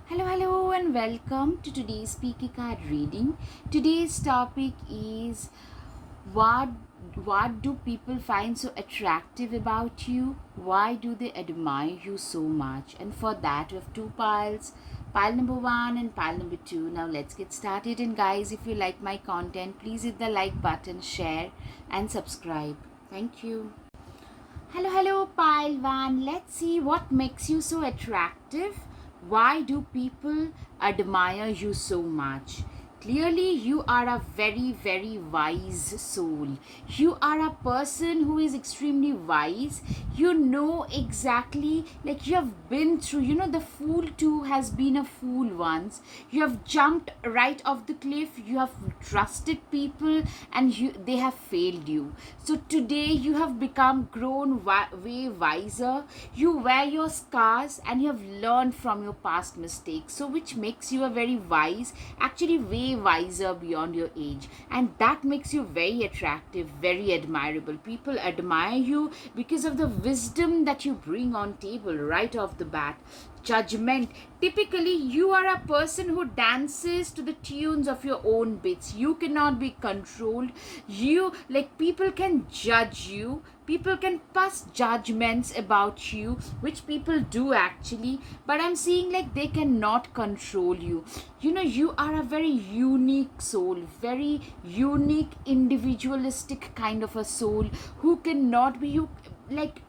Hello, and welcome to today's Speaky Card reading. Today's topic is what what do people find so attractive about you? Why do they admire you so much? And for that, we have two piles. Pile number one and pile number two. Now let's get started. And guys, if you like my content, please hit the like button, share, and subscribe. Thank you. Hello, pile one. Let's see what makes you so attractive. Why do people admire you so much? Clearly, you are a very wise soul. You are a person who is extremely wise. You know exactly, like you have been through, the fool too has been a fool once. You have jumped right off the cliff. You have trusted people and they have failed you. So today you have become grown way wiser. You wear your scars and you have learned from your past mistakes. So which makes you a very wise, actually way wiser beyond your age, and that makes you very attractive, very admirable. People admire you because of the wisdom that you bring on table right off the bat. Judgment, typically you are a person who dances to the tunes of your own beats. You cannot be controlled. You, like, people can judge you, people can pass judgments about you, which people do actually, but I'm seeing like they cannot control you. You are a very unique soul, very unique individualistic kind of a soul who cannot be you, like,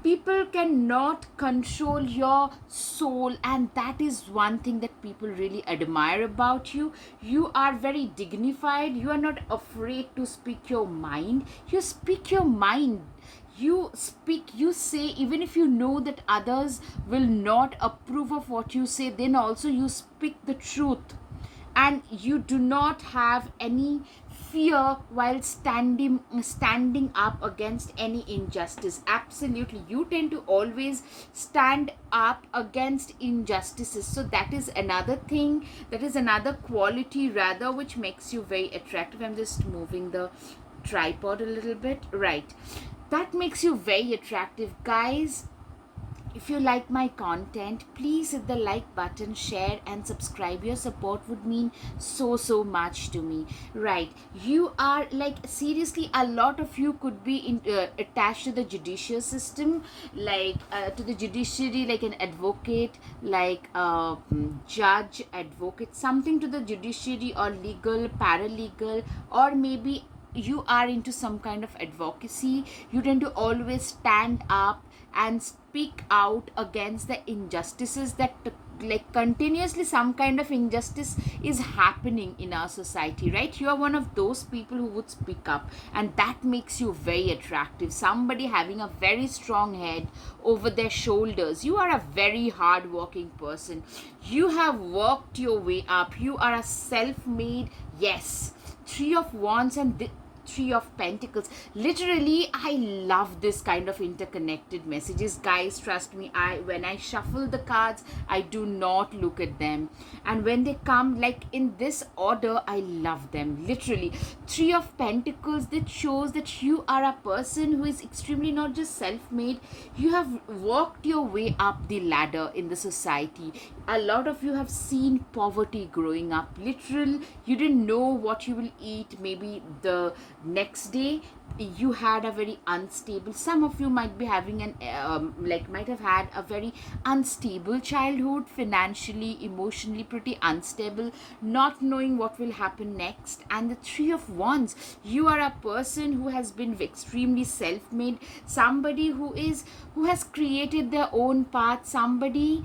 people cannot control your soul, and that is one thing that people really admire about you. You are very dignified. You are not afraid to speak your mind. You speak your mind. You say, even if you know that others will not approve of what you say, then also you speak the truth, and you do not have any fear while standing up against any injustice. Absolutely, you tend to always stand up against injustices. So that is another thing, that is another quality rather, which makes you very attractive. I'm just moving the tripod a little bit, right? That makes you very attractive, guys. If you like my content, please hit the like button, share, and subscribe. Your support would mean so much to me. Right? You are, like, seriously, a lot of you could be attached to the judicial system, like to the judiciary, like an advocate, like a judge, advocate, something to the judiciary, or legal, paralegal, or maybe you are into some kind of advocacy. You tend to always stand up and speak out against the injustices that, like, continuously some kind of injustice is happening in our society, right? You are one of those people who would speak up, and that makes you very attractive. Somebody having a very strong head over their shoulders. You are a very hard working person. You have worked your way up. You are a self-made, yes, Three of Wands and Three of Pentacles. Literally, I love this kind of interconnected messages, guys. Trust me, when I shuffle the cards, I do not look at them, and when they come like in this order, I love them. Literally, Three of Pentacles, that shows that you are a person who is extremely not just self-made. You have worked your way up the ladder in the society. A lot of you have seen poverty growing up. Literal, you didn't know what you will eat. Maybe the next day you had a very unstable, some of you might be having an might have had a very unstable childhood, financially, emotionally pretty unstable, not knowing what will happen next. And the Three of Wands, you are a person who has been extremely self-made, somebody who has created their own path, somebody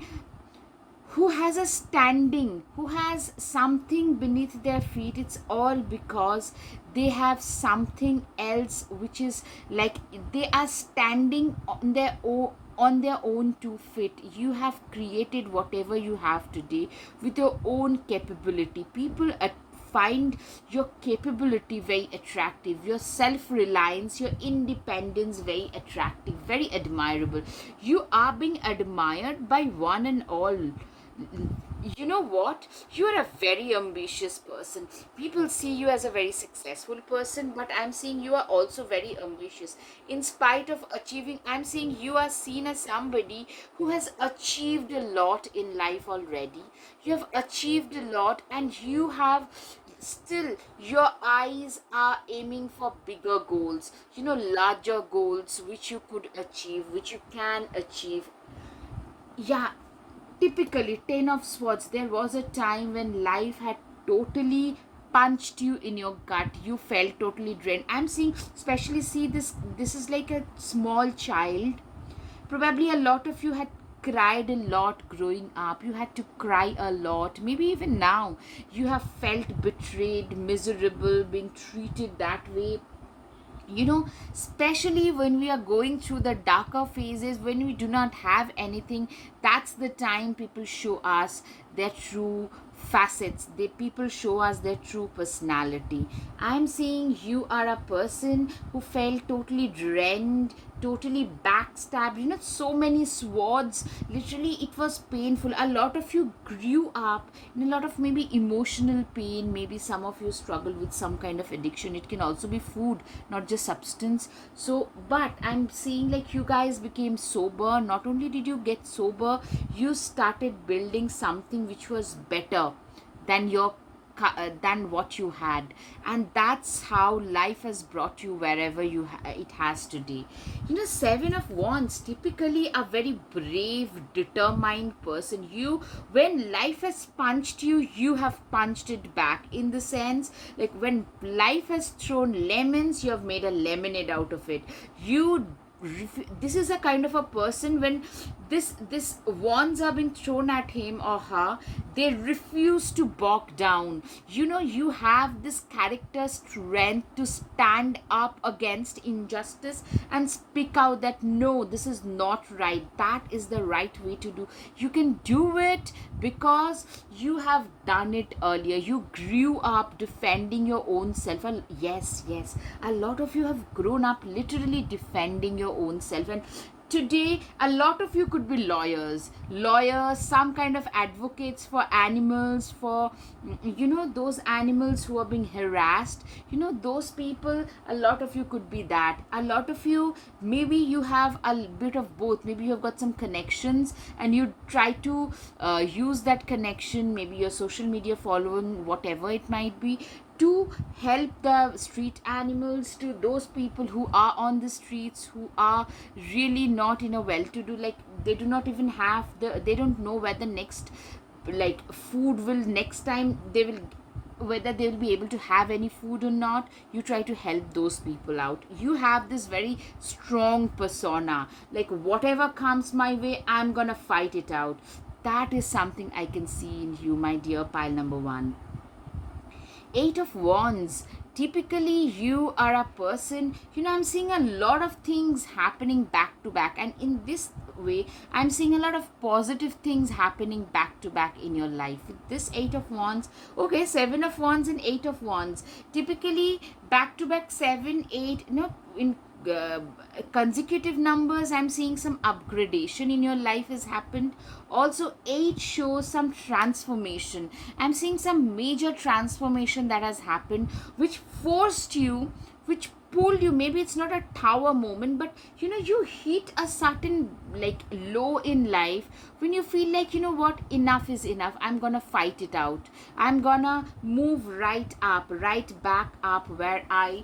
who has a standing, who has something beneath their feet. It's all because they have something else, which is like they are standing on their own 2 feet. You have created whatever you have today with your own capability. People find your capability very attractive, your self-reliance, your independence very attractive, very admirable. You are being admired by one and all. You know what? You are a very ambitious person. People see you as a very successful person, but I'm seeing you are also very ambitious. In spite of achieving, I'm seeing you are seen as somebody who has achieved a lot in life already. You have achieved a lot, and you have still your eyes are aiming for bigger goals, larger goals which you could achieve, which you can achieve. Yeah, typically 10 of swords, there was a time when life had totally punched you in your gut. You felt totally drained. I'm seeing, especially, see, this is like a small child. Probably a lot of you had cried a lot growing up. You had to cry a lot. Maybe even now you have felt betrayed, miserable, being treated that way. Especially when we are going through the darker phases, when we do not have anything, that's the time people show us their true facets. People show us their true personality. I'm saying you are a person who felt totally drained, totally backstabbed, so many swords. Literally, it was painful. A lot of you grew up in a lot of maybe emotional pain. Maybe some of you struggle with some kind of addiction. It can also be food, not just substance. So, but I'm seeing like you guys became sober. Not only did you get sober, you started building something which was better than than what you had. And that's how life has brought you wherever it has today. Seven of wands, typically a very brave, determined person. When life has punched you, you have punched it back, in the sense like when life has thrown lemons, you have made a lemonade out of it. This is a kind of a person, when this wands are being thrown at him or her, they refuse to bog down. You have this character strength to stand up against injustice and speak out that no, this is not right, that is the right way to do. You can do it because you have done it earlier. You grew up defending your own self. Yes, a lot of you have grown up literally defending your own self. And today a lot of you could be lawyers, some kind of advocates for animals, for those animals who are being harassed. Those people, a lot of you could be that. A lot of you, maybe you have a bit of both. Maybe you have got some connections and you try to use that connection, maybe your social media following, whatever it might be, to help the street animals, to those people who are on the streets, who are really not in a well-to-do, like they do not even have they don't know where the next like food will, next time they will, whether they will be able to have any food or not. You try to help those people out. You have this very strong persona, like whatever comes my way, I'm gonna fight it out. That is something I can see in you, my dear pile number one. Eight of wands, typically you are a person, I'm seeing a lot of things happening back to back, and in this way I'm seeing a lot of positive things happening back to back in your life with this eight of wands. Okay, seven of wands and eight of wands, typically back to back, 7 8, in uh, consecutive numbers, I'm seeing some upgradation in your life has happened. Also 8 shows some transformation. I'm seeing some major transformation that has happened, which forced you, which pulled you. Maybe it's not a tower moment, but you hit a certain like low in life, when you feel like, what, enough is enough, I'm gonna fight it out, I'm gonna move right up, right back up where I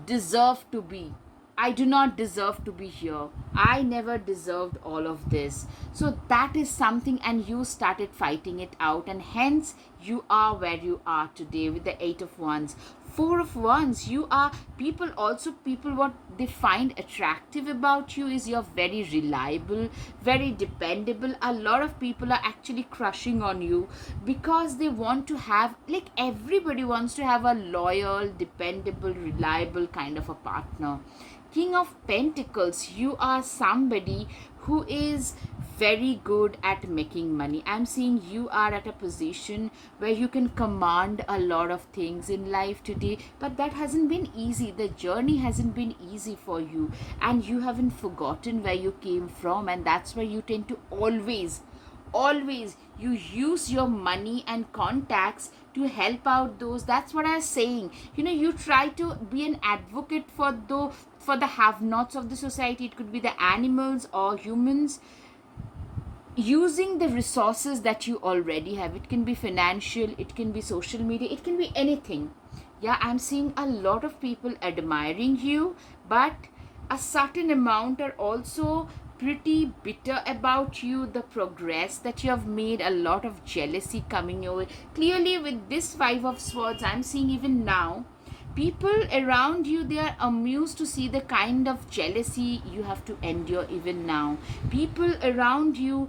deserve to be. I do not deserve to be here. I never deserved all of this. So that is something, and you started fighting it out, and hence you are where you are today with the Eight of Wands. Four of Wands, you are people, also people, what they find attractive about you is you're very reliable, very dependable. A lot of people are actually crushing on you because they want to have, like everybody wants to have a loyal, dependable, reliable kind of a partner. King of Pentacles, you are somebody who is very good at making money. I'm seeing you are at a position where you can command a lot of things in life today, but that hasn't been easy. The journey hasn't been easy for you, and you haven't forgotten where you came from, and that's why you tend to always you use your money and contacts to help out those. That's what I was saying. You try to be an advocate for the have nots of the society. It could be the animals or humans, using the resources that you already have. It can be financial, it can be social media, it can be anything. Yeah, I'm seeing a lot of people admiring you, but a certain amount are also pretty bitter about you, the progress that you have made. A lot of jealousy coming your way. Clearly, with this Five of Swords, I'm seeing even now people around you, they are amused to see the kind of jealousy you have to endure even now. People around you,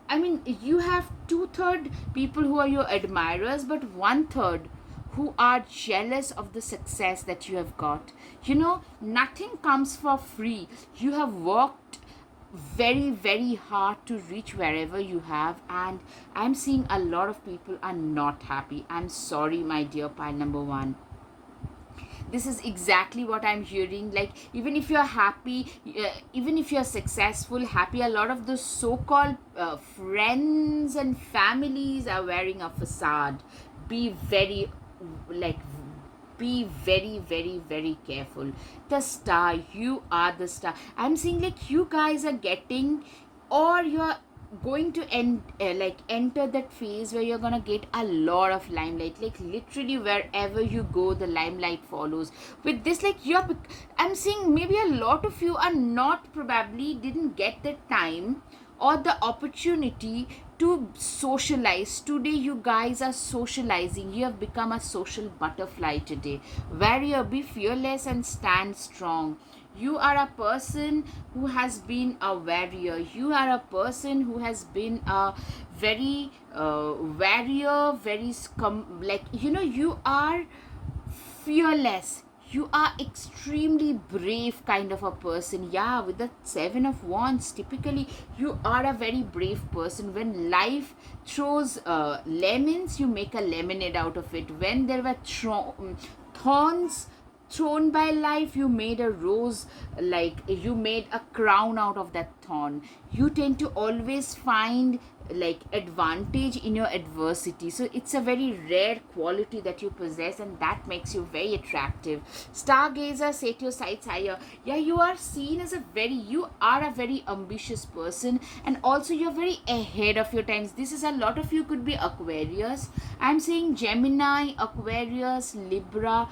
I mean, you have 2/3 people who are your admirers, but 1/3 who are jealous of the success that you have got. Nothing comes for free. You have worked very, very hard to reach wherever you have, and I'm seeing a lot of people are not happy. I'm sorry, my dear pile number one. This is exactly what I'm hearing. Like, even if you're happy, even if you're successful, happy, a lot of the so-called friends and families are wearing a facade. Be very, like, be very, very, very careful. The star, you are the star. I'm seeing like you guys are getting, or you're going to enter that phase where you're gonna get a lot of limelight. Like, literally wherever you go, the limelight follows. With this, like, I'm seeing maybe a lot of you are not, probably didn't get the time or the opportunity to socialize. Today you guys are socializing. You have become a social butterfly today. Warrior, be fearless and stand strong. You are a person who has been a warrior. You are a person who has been a very warrior, very like, you are fearless. You are extremely brave kind of a person. Yeah, with the Seven of Wands, typically you are a very brave person. When life throws lemons, you make a lemonade out of it. When there were thorns thrown by life, you made a rose, like you made a crown out of that thorn. You tend to always find like advantage in your adversity, so it's a very rare quality that you possess, and that makes you very attractive. Stargazer, set your sights higher. Yeah, you are seen as you are a very ambitious person, and also you're very ahead of your times. This is, a lot of you could be Aquarius. I'm saying Gemini, Aquarius, Libra.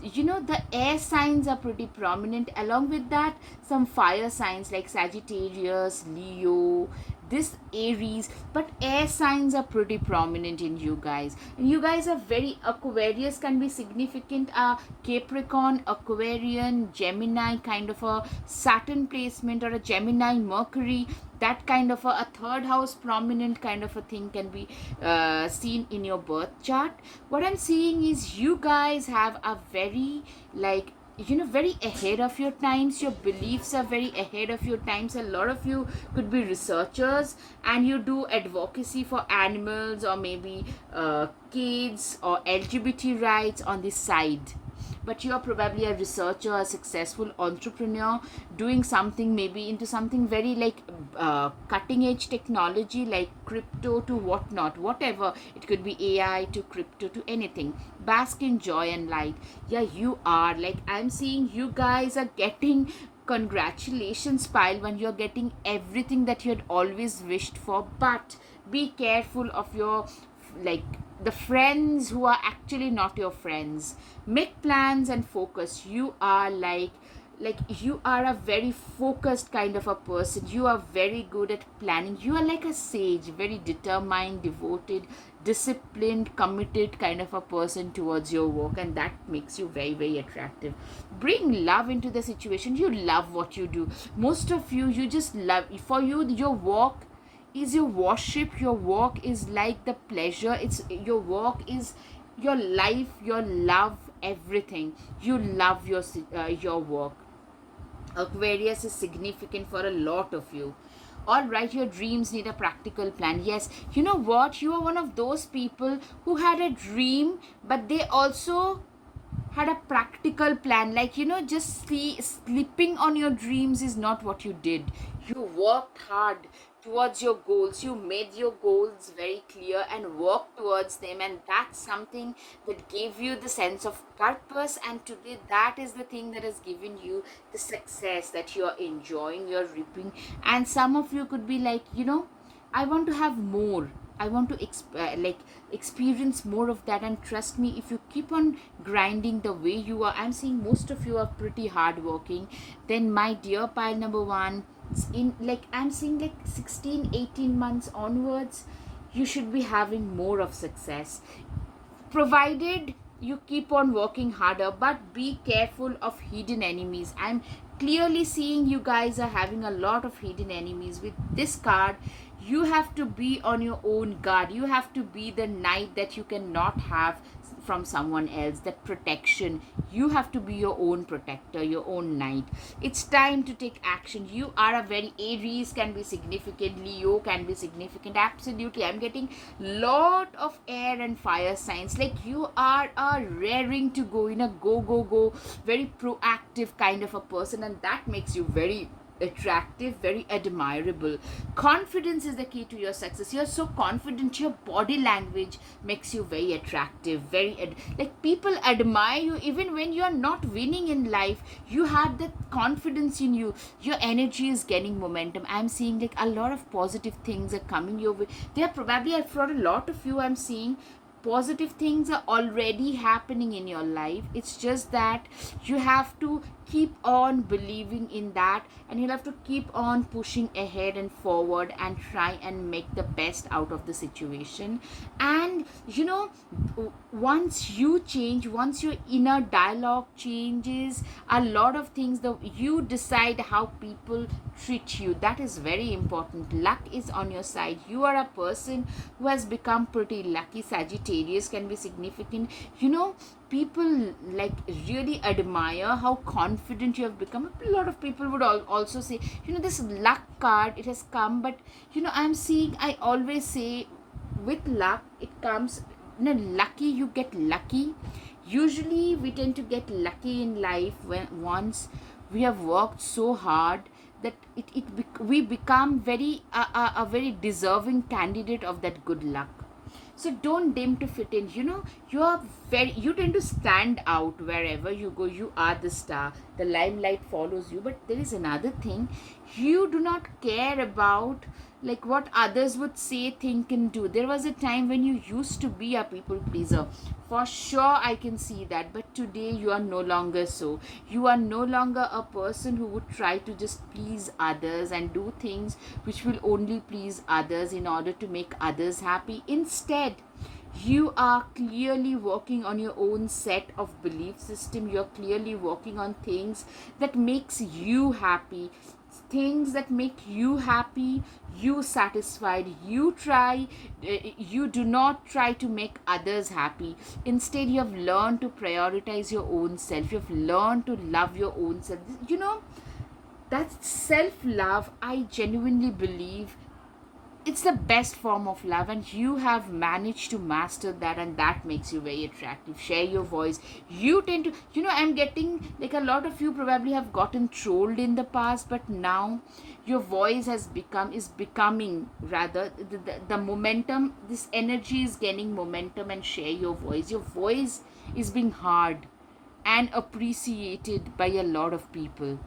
The air signs are pretty prominent. Along with that, some fire signs like Sagittarius, Leo, this Aries, but air signs are pretty prominent in you guys. And you guys are very, Aquarius can be significant. Capricorn, Aquarian, Gemini, kind of a Saturn placement, or a Gemini, Mercury, that kind of a third house prominent kind of a thing can be seen in your birth chart. What I'm seeing is you guys have a very, like, very ahead of your times. Your beliefs are very ahead of your times. A lot of you could be researchers, and you do advocacy for animals, or maybe kids, or LGBT rights on the side. But you are probably a researcher, a successful entrepreneur, doing something, maybe into something very like cutting edge technology, like crypto to whatnot, whatever. It could be AI to crypto to anything. Bask in joy and light. Yeah, you are, like, I'm seeing you guys are getting, congratulations pile, when you're getting everything that you had always wished for. But be careful of your, like, the friends who are actually not your friends. Make plans and focus. You are like you are a very focused kind of a person. You are very good at planning. You are like a sage, very determined, devoted, disciplined, committed kind of a person towards your work, and that makes you very, very attractive. Bring love into the situation. You love what you do. Most of you, you just love, for you, your work is your worship. Your work is like the pleasure. It's your work is your life, your love, everything. You love your work. Aquarius is significant for a lot of you. All right, your dreams need a practical plan. Yes, you know what, you are one of those people who had a dream, but they also had a practical plan. Like, just sleeping on your dreams is not what you did. You worked hard towards your goals. You made your goals very clear and work towards them, and that's something that gave you the sense of purpose. And today, that is the thing that has given you the success that you're enjoying, you're reaping. And some of you could be like, I want to have more. I want to experience more of that. And trust me, if you keep on grinding the way you are, I'm seeing most of you are pretty hardworking. Then, my dear pile number one, in like I'm seeing like 16, 18 months onwards, you should be having more of success, provided you keep on working harder. But be careful of hidden enemies. I'm clearly seeing you guys are having a lot of hidden enemies with this card. You have to be on your own guard. You have to be the knight that you cannot have from someone else, that protection. You have to be your own protector, your own knight. It's time to take action. You are a very Aries can be significant, Leo can be significant. Absolutely, I'm getting lot of air and fire signs. Like you are a raring to go, in a go, very proactive kind of a person, and that makes you very attractive, very admirable. Confidence is the key to your success. You're so confident. Your body language makes you very attractive, like people admire you even when you're not winning in life. You have that confidence in you. Your energy is gaining momentum. I'm seeing like a lot of positive things are coming your way. They are probably, for a lot of you, I'm seeing positive things are already happening in your life. It's just that you have to keep on believing in that, and you'll have to keep on pushing ahead and forward and try and make the best out of the situation. And once you change, once your inner dialogue changes, a lot of things, you decide how people treat you. That is very important. Luck is on your side. You are a person who has become pretty lucky. Sagittarius can be significant. People like really admire how confident you have become. A lot of people would also say, this luck card, it has come. But I'm seeing, I always say, with luck it comes, lucky, you get lucky. Usually we tend to get lucky in life when once we have worked so hard that we become a very deserving candidate of that good luck. So don't dim to fit in. You tend to stand out wherever you go. You are the star. The limelight follows you. But there is another thing. You do not care about like what others would say, think, and do. There was a time when you used to be a people pleaser. For sure, I can see that. But today, you are no longer so. You are no longer a person who would try to just please others and do things which will only please others in order to make others happy. Instead, you are clearly working on your own set of belief system. You're clearly working on things that makes you happy, things that make you happy, you satisfied. You do not try to make others happy. Instead, you have learned to prioritize your own self. You have learned to love your own self. That self love, I genuinely believe it's the best form of love, and you have managed to master that, and that makes you very attractive. Share your voice. You tend to, I'm getting like a lot of you probably have gotten trolled in the past, but now your voice is becoming rather the momentum, this energy is gaining momentum. And share your voice. Your voice is being heard and appreciated by a lot of people.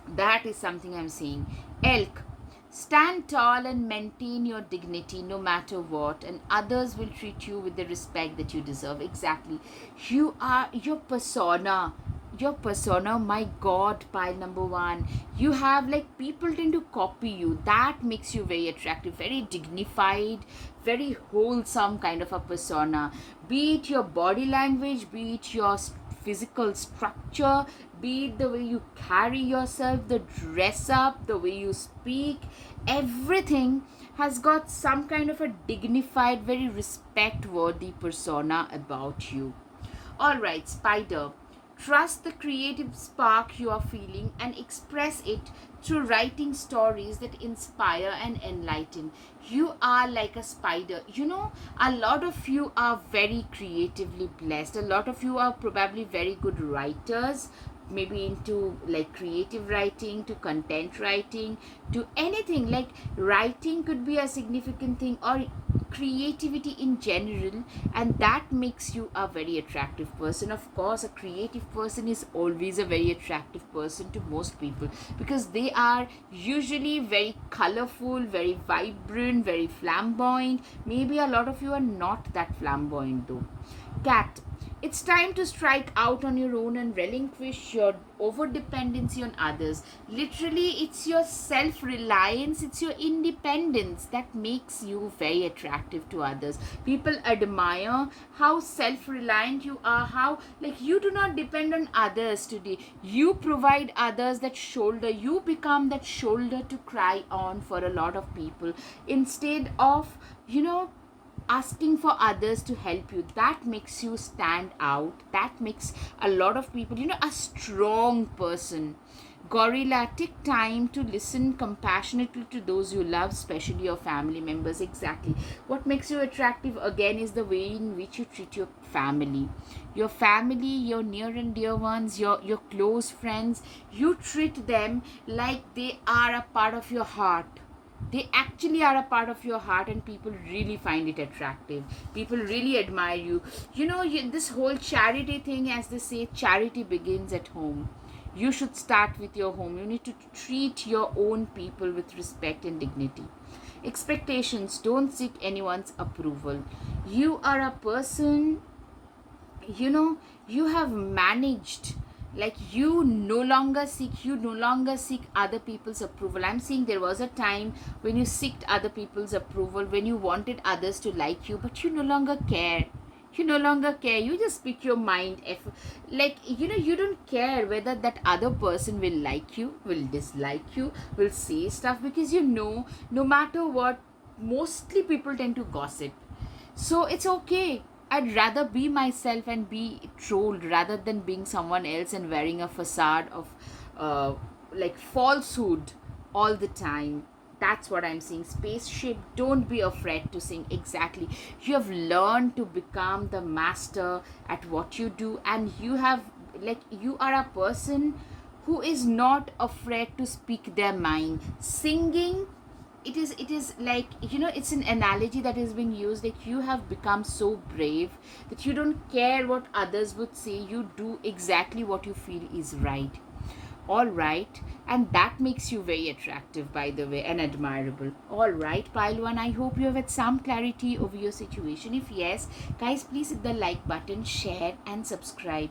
That is something I'm seeing. Elk, stand tall and maintain your dignity no matter what, and others will treat you with the respect that you deserve. Exactly. You are your persona. Your persona, my god, pile number one. You have like people tend to copy you. That makes you very attractive, very dignified, very wholesome kind of a persona. Be it your body language, be it your physical structure, be it the way you carry yourself, the dress up, the way you speak, everything has got some kind of a dignified, very respect worthy persona about you. All right, Spider. Trust the creative spark you are feeling and express it through writing stories that inspire and enlighten. You are like a spider. A lot of you are very creatively blessed. A lot of you are probably very good writers. maybe into like creative writing, to content writing, to anything. Like writing could be a significant thing, or creativity in general, and that makes you a very attractive person. Of course, a creative person is always a very attractive person to most people, because they are usually very colorful, very vibrant, very flamboyant. Maybe a lot of you are not that flamboyant though. Cat, it's time to strike out on your own and relinquish your over dependency on others. Literally, it's your self reliance, it's your independence that makes you very attractive to others. People admire how self reliant you are, how like you do not depend on others today. You provide others that shoulder, you become that shoulder to cry on for a lot of people, instead of, asking for others to help you. That makes you stand out. That makes a lot of people, a strong person. Gorilla, take time to listen compassionately to those you love, especially your family members. Exactly. What makes you attractive again is the way in which you treat your family. Your family, your near and dear ones, your close friends, you treat them like they are a part of your heart. They actually are a part of your heart, and people really find it attractive. People really admire you. This whole charity thing, as they say, charity begins at home. You should start with your home. You need to treat your own people with respect and dignity. Expectations, don't seek anyone's approval. You are a person, you have managed, like you no longer seek other people's approval. I'm saying there was a time when you seeked other people's approval, when you wanted others to like you, but you no longer care. You just speak your mind. If like you don't care whether that other person will like you, will dislike you, will say stuff, because no matter what, mostly people tend to gossip. So it's okay. I'd rather be myself and be trolled rather than being someone else and wearing a facade of uh, like falsehood all the time. That's what I'm saying. Spaceship, don't be afraid to sing. Exactly. You have learned to become the master at what you do, and you are a person who is not afraid to speak their mind. Singing, it is like, it's an analogy that is being used, like you have become so brave that you don't care what others would say. You do exactly what you feel is right. All right. And that makes you very attractive, by the way, and admirable. All right, pile one, I hope you have had some clarity over your situation. If yes, guys, please hit the like button, share and subscribe.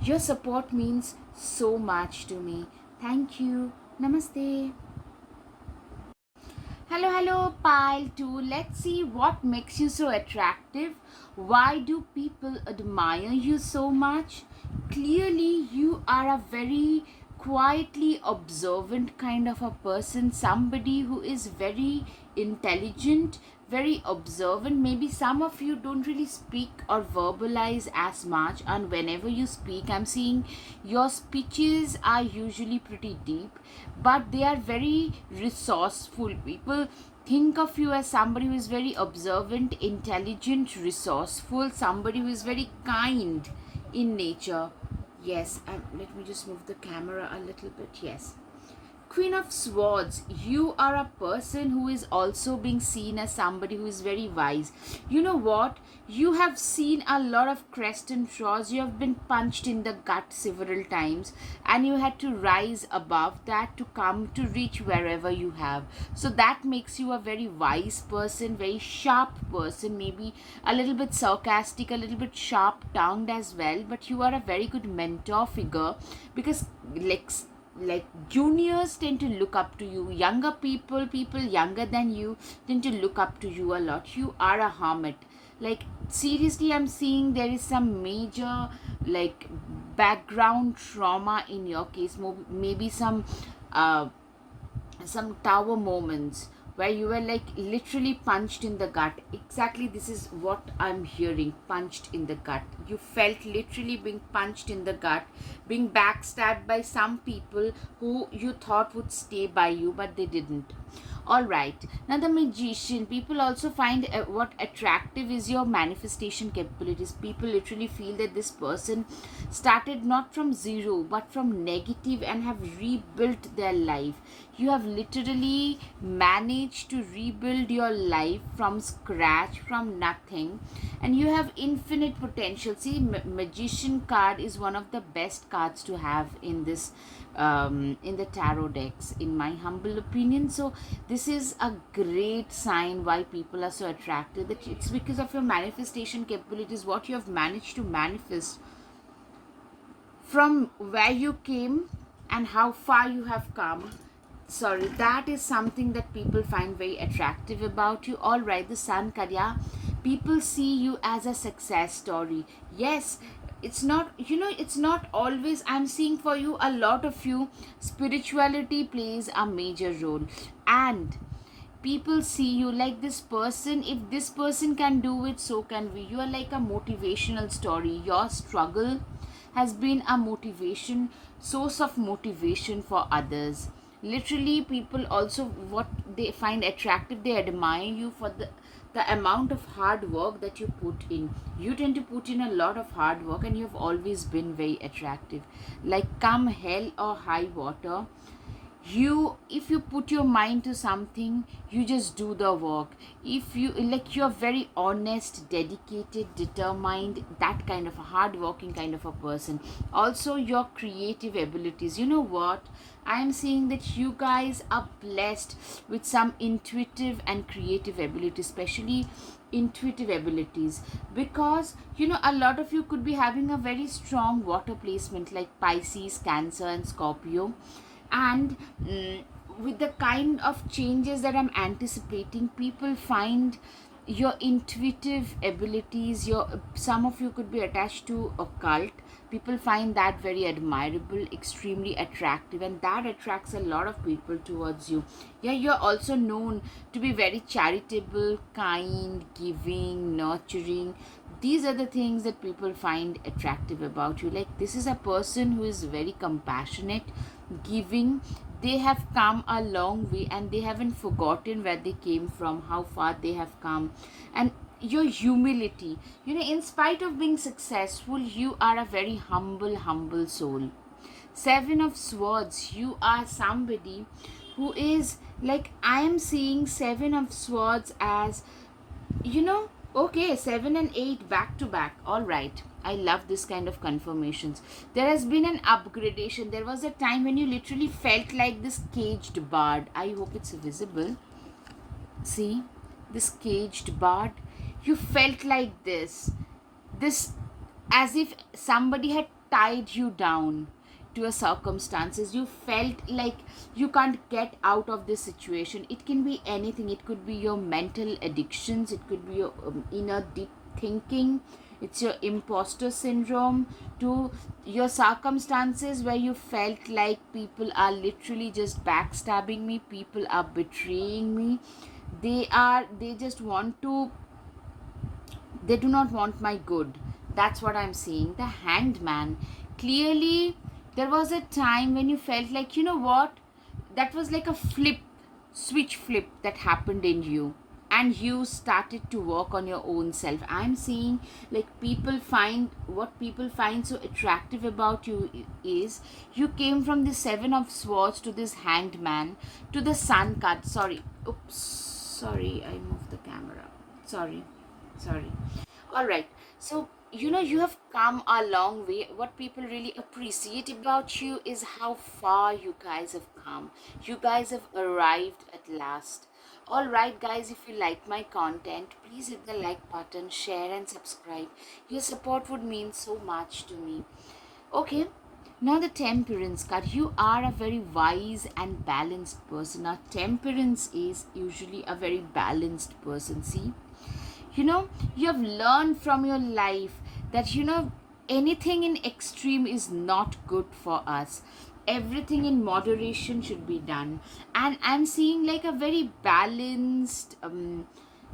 Your support means so much to me. Thank you. Namaste. Hello, pile 2. Let's see what makes you so attractive. Why do people admire you so much? Clearly, you are a very quietly observant kind of a person, somebody who is very intelligent, very observant. Maybe some of you don't really speak or verbalize as much, and whenever you speak, I'm seeing your speeches are usually pretty deep, but they are very resourceful. People think of you as somebody who is very observant, intelligent, resourceful, somebody who is very kind in nature. Yes, let me just move the camera a little bit. Yes. Queen of Swords, you are a person who is also being seen as somebody who is very wise. You know what? You have seen a lot of crests and troughs. You have been punched in the gut several times, and you had to rise above that to come to reach wherever you have. So that makes you a very wise person, very sharp person, maybe a little bit sarcastic, a little bit sharp tongued as well. But you are a very good mentor figure, because like juniors tend to look up to you. Younger people younger than you tend to look up to you a lot. You are a hermit. Like seriously, I'm seeing there is some major like background trauma in your case. Maybe some tower moments where you were like literally punched in the gut. Exactly, this is what I'm hearing. Punched in the gut. You felt literally being punched in the gut, being backstabbed by some people who you thought would stay by you, but they didn't. All right. Now, the magician, people also find what attractive is your manifestation capabilities. People literally feel that this person started not from zero but from negative and have rebuilt their life. You have literally managed to rebuild your life from scratch, from nothing, and you have infinite potential. See, magician card is one of the best cards to have in this in the tarot decks, in my humble opinion. So this is a great sign why people are so attracted, that it's because of your manifestation capabilities, what you have managed to manifest from where you came and how far you have come. Sorry, that is something that people find very attractive about you. All right, the sun karya, people see you as a success story. Yes, it's not, it's not always. I'm seeing for you, a lot of you, spirituality plays a major role, and people see you like this person. If this person can do it, so can we. You are like a motivational story. Your struggle has been a motivation, source of motivation for others. Literally, people also, what they find attractive, they admire you for the amount of hard work that you put in. You tend to put in a lot of hard work, and you've always been very attractive. Like, come hell or high water, you, if you put your mind to something, you just do the work. If you like, you're very honest, dedicated, determined, that kind of a hard working kind of a person. Also, your creative abilities, you know what, I am seeing that you guys are blessed with some intuitive and creative abilities, especially intuitive abilities, because a lot of you could be having a very strong water placement, like Pisces, Cancer and Scorpio. And with the kind of changes that I'm anticipating, people find your intuitive abilities, your, some of you could be attached to a cult. People find that very admirable, extremely attractive, and that attracts a lot of people towards you. Yeah, you're also known to be very charitable, kind, giving, nurturing. These are the things that people find attractive about you. Like, this is a person who is very compassionate, giving. They have come a long way, and they haven't forgotten where they came from, how far they have come. And your humility, in spite of being successful, you are a very humble soul. Seven of Swords, you are somebody who is like, I am seeing Seven of Swords as, okay, 7 and 8 back to back. All right, I love this kind of confirmations. There has been an upgradation. There was a time when you literally felt like this caged bird. I hope it's visible. See, this caged bird, you felt like this as if somebody had tied you down to a circumstances. You felt like you can't get out of this situation. It can be anything. It could be your mental addictions, it could be your inner deep thinking, it's your imposter syndrome, to your circumstances where you felt like people are literally just backstabbing me, people are betraying me, they just want to, they do not want my good. That's what I'm seeing. The Hanged Man, clearly there was a time when you felt like, what, that was like a switch flip that happened in you, and you started to work on your own self. I'm seeing like, people find, what people find so attractive about you is, you came from the Seven of Swords to this Hanged Man to the Sun card. Sorry, oops, sorry, I moved the camera. Sorry. All right, so you have come a long way. What people really appreciate about you is how far you guys have come. You guys have arrived at last. All right, guys, if you like my content, please hit the like button, share and subscribe. Your support would mean so much to me. Okay, now the Temperance card. You are a very wise and balanced person. Now, Temperance is usually a very balanced person. See, you have learned from your life that, anything in extreme is not good for us. Everything in moderation should be done. And I'm seeing like a very balanced,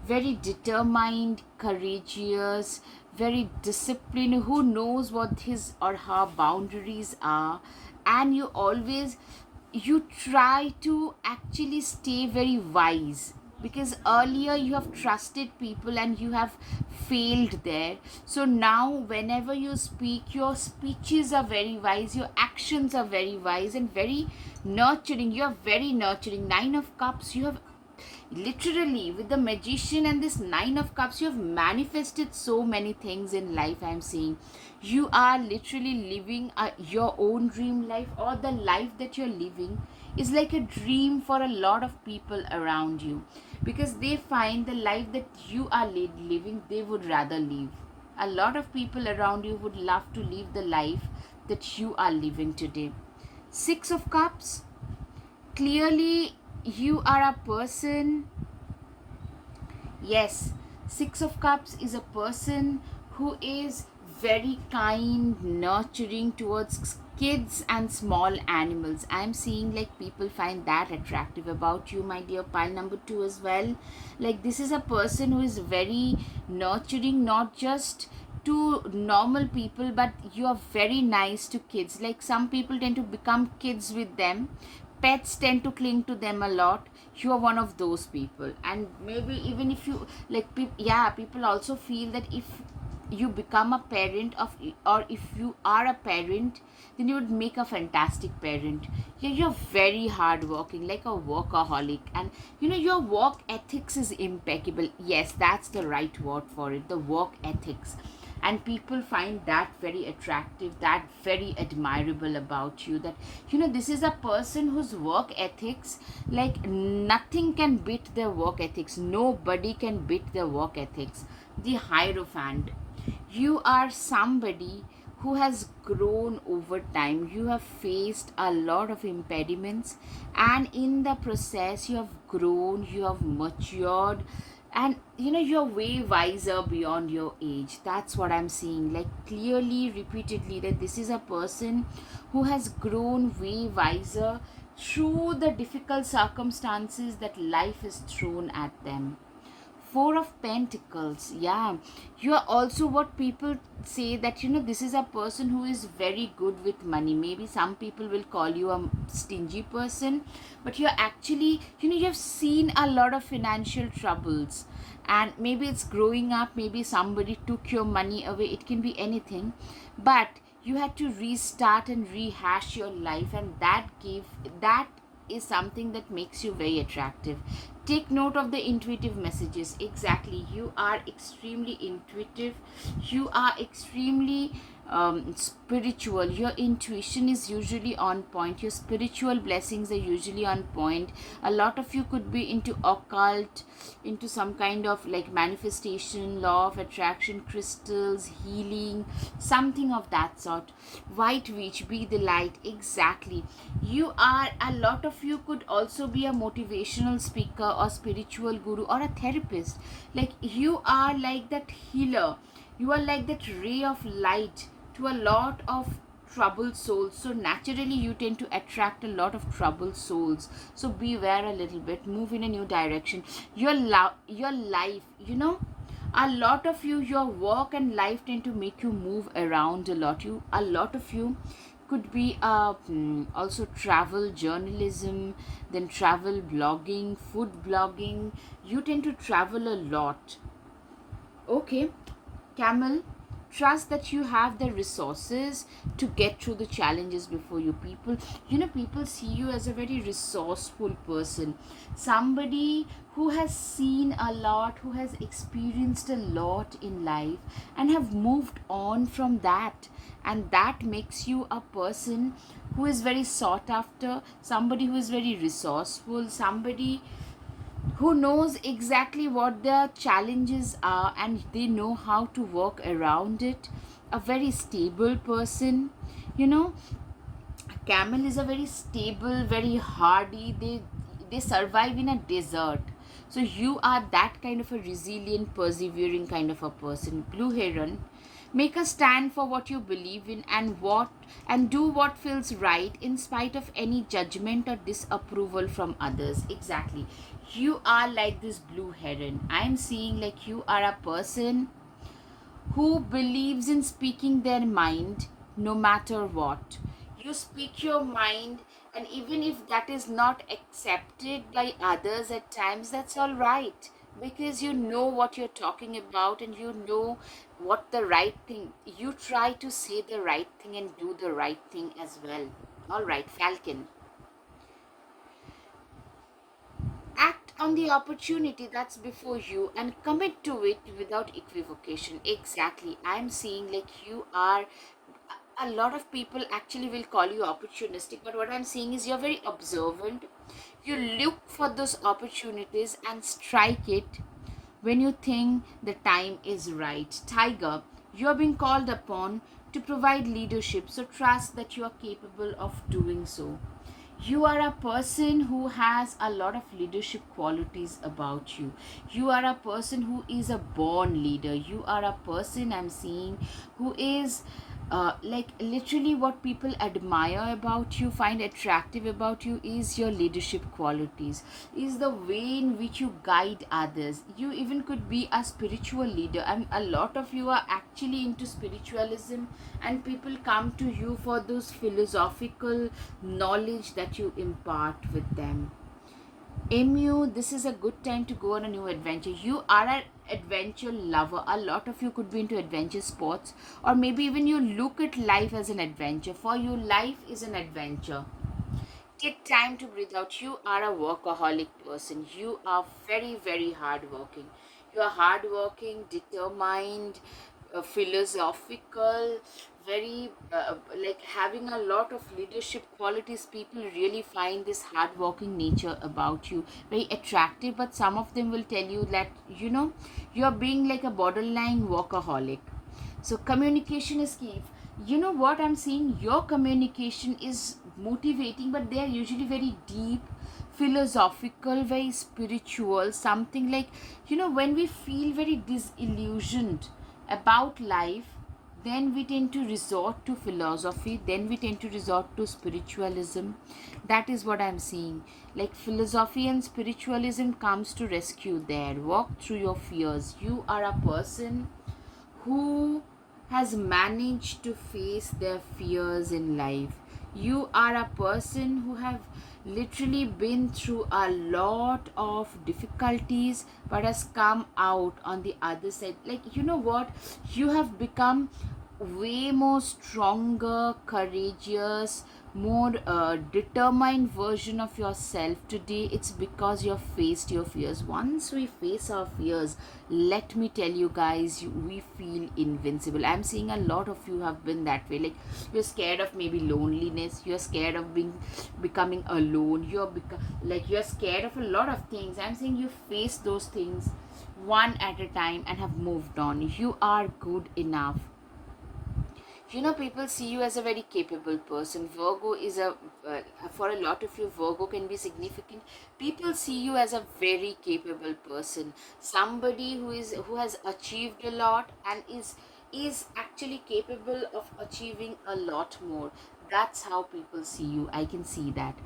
very determined, courageous, very disciplined, who knows what his or her boundaries are. And you always you try to actually stay very wise, because earlier you have trusted people and you have failed there. So now whenever you speak, your speeches are very wise, your actions are very wise and very nurturing. You are very nurturing. Nine of Cups, you have literally, with the Magician and this Nine of Cups, you have manifested so many things in life. I'm seeing you are literally living your own dream life, or the life that you're living is like a dream for a lot of people around you, because they find the life that you are living, they would rather live. A lot of people around you would love to live the life that you are living today. Six of Cups, clearly you are a person. Yes, Six of Cups is a person who is very kind, nurturing towards kids and small animals. I'm seeing like people find that attractive about you, my dear pile number two, as well. Like, this is a person who is very nurturing, not just to normal people, but you are very nice to kids. Like, some people tend to become kids with them, pets tend to cling to them a lot. You are one of those people. And maybe even if you like yeah, people also feel that if you become a parent of, or if you are a parent, then you would make a fantastic parent. Yeah, you're very hardworking, like a workaholic, and your work ethics is impeccable. Yes, that's the right word for it, the work ethics. And people find that very attractive, that very admirable about you, that this is a person whose work ethics, like, nothing can beat their work ethics, nobody can beat their work ethics. The Hierophant, you are somebody who has grown over time. You have faced a lot of impediments, and in the process you have grown, you have matured, and you're way wiser beyond your age. That's what I'm seeing, like, clearly, repeatedly, that this is a person who has grown way wiser through the difficult circumstances that life has thrown at them. Four of Pentacles, yeah. You are also what people say, that this is a person who is very good with money. Maybe some people will call you a stingy person, but you're actually, you have seen a lot of financial troubles, and maybe it's growing up, maybe somebody took your money away, it can be anything, but you had to restart and rehash your life, and that is something that makes you very attractive. Take note of the intuitive messages. Exactly, you are extremely intuitive, you are extremely spiritual. Your intuition is usually on point, your spiritual blessings are usually on point. A lot of you could be into occult, into some kind of like manifestation, law of attraction, crystals, healing, something of that sort. White Witch, be the light. Exactly, you are, a lot of you could also be a motivational speaker or spiritual guru or a therapist. Like, you are like that healer, you are like that ray of light to a lot of troubled souls. So naturally you tend to attract a lot of troubled souls, so beware a little bit, move in a new direction. Your life, a lot of you, your work and life tend to make you move around a lot. A lot of you could be also travel journalism, then travel blogging, food blogging. You tend to travel a lot. Okay, Camel, trust that you have the resources to get through the challenges before you. People see you as a very resourceful person, somebody who has seen a lot, who has experienced a lot in life and have moved on from that. And that makes you a person who is very sought after, somebody who is very resourceful, somebody who knows exactly what their challenges are and they know how to work around it. A very stable person. you know Camel is a very stable, very hardy, they survive in a desert. So you are that kind of a resilient, persevering kind of a person. Blue Heron, make a stand for what you believe in, and do what feels right in spite of any judgment or disapproval from others. Exactly, you are like this Blue Heron. I am seeing like you are a person who believes in speaking their mind no matter what. You speak your mind And even if that is not accepted by others at times, that's all right, because you know what you're talking about and you know what the right thing. You try to say the right thing and do the right thing as well. All right, Falcon. Act on the opportunity that's before you and commit to it without equivocation. Exactly. I'm seeing like you are, a lot of people actually will call you opportunistic, but what I'm seeing is you're very observant. You look for those opportunities and strike it when you think the time is right. Tiger, you're being called upon to provide leadership, so trust that you are capable of doing so. You are a person who has a lot of leadership qualities about you. You are a person who is a born leader. You are a person, I'm seeing, who is like literally what people admire about you, find attractive about you, is your leadership qualities, is the way in which you guide others. You even could be a spiritual leader, and a lot of you are actually into spiritualism, and people come to you for those philosophical knowledge that you impart with them. MU, this is a good time to go on a new adventure. You are an adventure lover. A lot of you could be into adventure sports, or maybe even you look at life as an adventure. For you, life is an adventure. Take time to breathe out. You are a workaholic person. You are very, very hardworking. You are hardworking, determined, philosophical, very like having a lot of leadership qualities. People really find this hardworking nature about you very attractive, but some of them will tell you that, you are being like a borderline workaholic. So communication is key. You know what I'm seeing? Your communication is motivating, but they are usually very deep, philosophical, very spiritual. Something like, when we feel very disillusioned about life, then we tend to resort to philosophy, then we tend to resort to spiritualism. That is what I'm seeing. Like philosophy and spiritualism comes to rescue there. Walk through your fears. You are a person who has managed to face their fears in life. You are a person who have literally been through a lot of difficulties but has come out on the other side. Like, you know what? You have become way more stronger, courageous, more determined version of yourself today. It's because you have faced your fears. Once we face our fears, let me tell you guys, we feel invincible. I'm seeing a lot of you have been that way. Like, you're scared of maybe loneliness, you're scared of becoming alone, you're scared of a lot of things. I'm saying you face those things one at a time and have moved on. You are good enough. People see you as a very capable person. Virgo is for a lot of you, Virgo can be significant. People see you as a very capable person, somebody who has achieved a lot and is actually capable of achieving a lot more. That's how people see you. I can see that.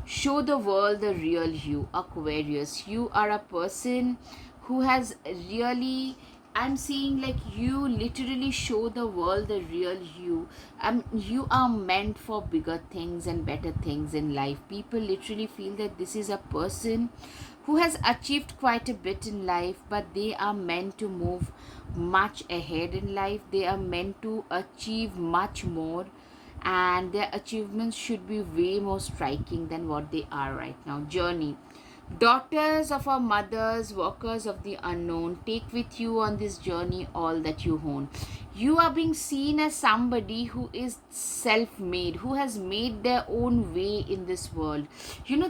Show the world the real you, Aquarius. You are a person who has really, I'm seeing like you literally show the world the real you. You are meant for bigger things and better things in life. People literally feel that this is a person who has achieved quite a bit in life, but they are meant to move much ahead in life. They are meant to achieve much more, and their achievements should be way more striking than what they are right now. Journey. Daughters of our mothers, workers of the unknown, take with you on this journey all that you own. You are being seen as somebody who is self made, who has made their own way in this world.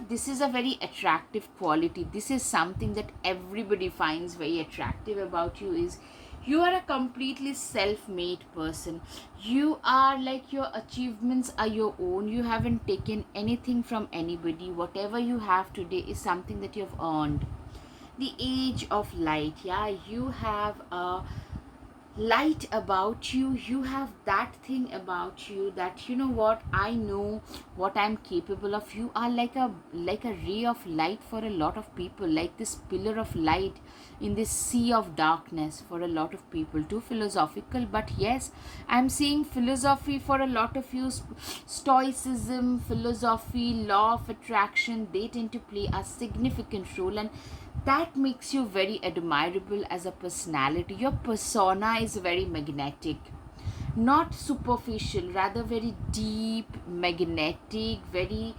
This is a very attractive quality. This is something that everybody finds very attractive about you, is you are a completely self-made person. You are like, your achievements are your own. You haven't taken anything from anybody. Whatever you have today is something that you have earned. The age of light. Yeah, you have a light about you. You have that thing about you that, you know what, I know what I'm capable of. You are like a ray of light for a lot of people, like this pillar of light in this sea of darkness for a lot of people. Too philosophical, but yes, I'm seeing philosophy for a lot of you. Stoicism, philosophy, law of attraction, they tend to play a significant role, and that makes you very admirable as a personality. Your persona is very magnetic, not superficial, rather very deep, magnetic, very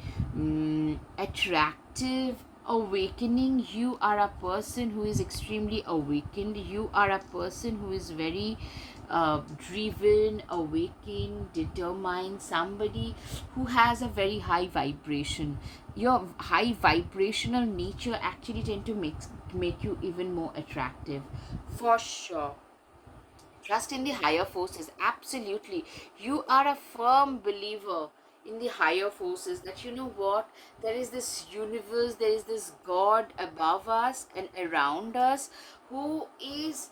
attractive, awakening. You are a person who is extremely awakened. You are a person who is very driven, awakened, determined, somebody who has a very high vibration. Your high vibrational nature actually tend to make you even more attractive, for sure. Trust in the higher forces, absolutely. You are a firm believer in the higher forces, that, you know what, there is this universe, there is this God above us and around us, who is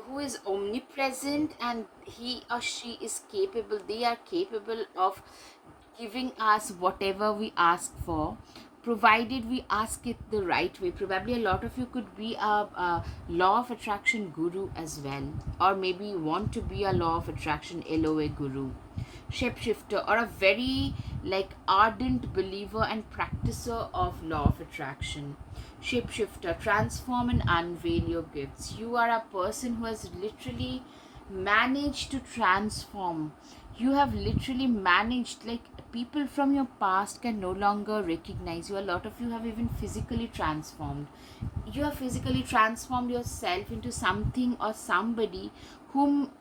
who is omnipresent, and he or she is capable, they are capable of giving us whatever we ask for, provided we ask it the right way. Probably a lot of you could be a law of attraction guru as well, or maybe you want to be a law of attraction LOA guru, shapeshifter, or a very ardent believer and practicer of law of attraction. Shapeshifter, transform and unveil your gifts. You are a person who has literally managed to transform. You have literally managed, people from your past can no longer recognize you. A lot of you have even physically transformed. You have physically transformed yourself into something or somebody whom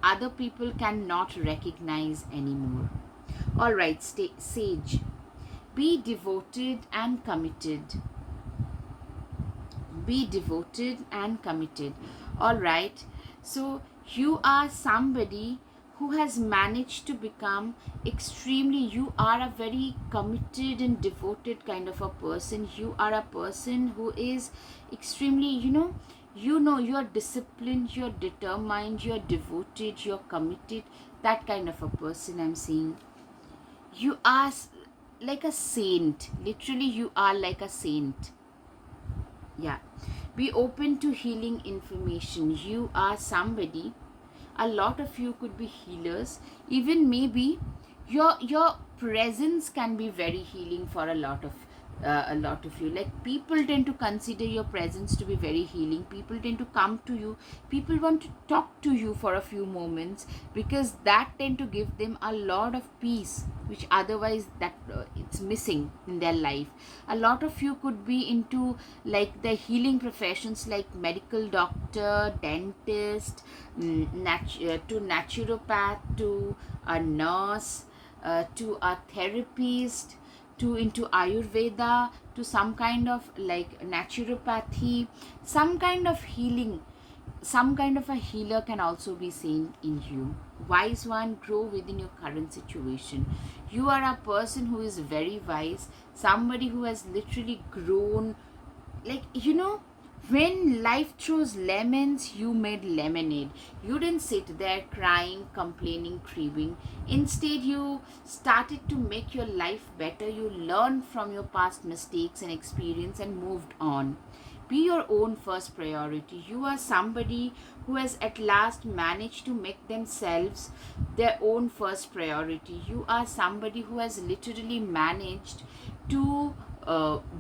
other people cannot recognize anymore. All right, stay sage. Be devoted and committed. Be devoted and committed. All right, so you are somebody who has managed to become extremely, you are a very committed and devoted kind of a person. You are a person who is extremely, you're disciplined, you're determined, you're devoted, you're committed. That kind of a person I'm seeing. You are like a saint, literally you are like a saint. Yeah, be open to healing information. You are somebody, a lot of you could be healers. Even maybe your presence can be very healing for a lot of you. Like, people tend to consider your presence to be very healing. People tend to come to you, people want to talk to you for a few moments, because that tend to give them a lot of peace, which otherwise that it's missing in their life. A lot of you could be into the healing professions, like medical doctor, dentist, to naturopath, to a nurse, to a therapist, to into ayurveda, to some kind of naturopathy, some kind of healing. Some kind of a healer can also be seen in you. Wise one, grow within your current situation. You are a person who is very wise, somebody who has literally grown. When life throws lemons, you made lemonade. You didn't sit there crying, complaining, grieving. Instead, you started to make your life better. You learned from your past mistakes and experience and moved on. Be your own first priority. You are somebody who has at last managed to make themselves their own first priority. You are somebody who has literally managed to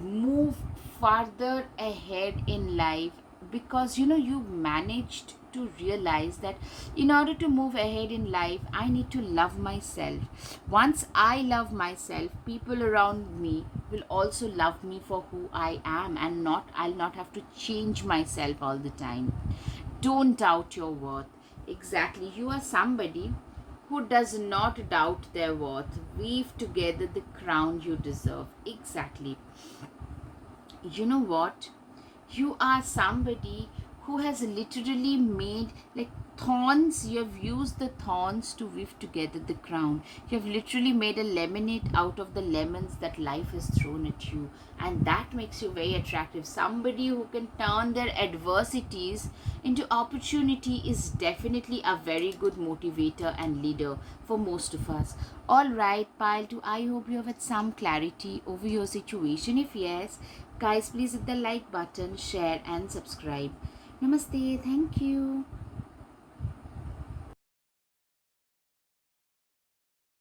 move farther ahead in life, because you managed to realize that in order to move ahead in life, I need to love myself. Once I love myself, people around me will also love me for who I am, and I'll not have to change myself all the time. Don't doubt your worth. Exactly, you are somebody who does not doubt their worth. Weave together the crown you deserve. Exactly. You know what, you are somebody who has literally made, thorns, you have used the thorns to weave together the crown. You have literally made a lemonade out of the lemons that life has thrown at you, and that makes you very attractive. Somebody who can turn their adversities into opportunity is definitely a very good motivator and leader for most of us. All right, pile 2, I hope you have had some clarity over your situation. If yes, guys, please hit the like button, share and subscribe. Namaste. Thank you.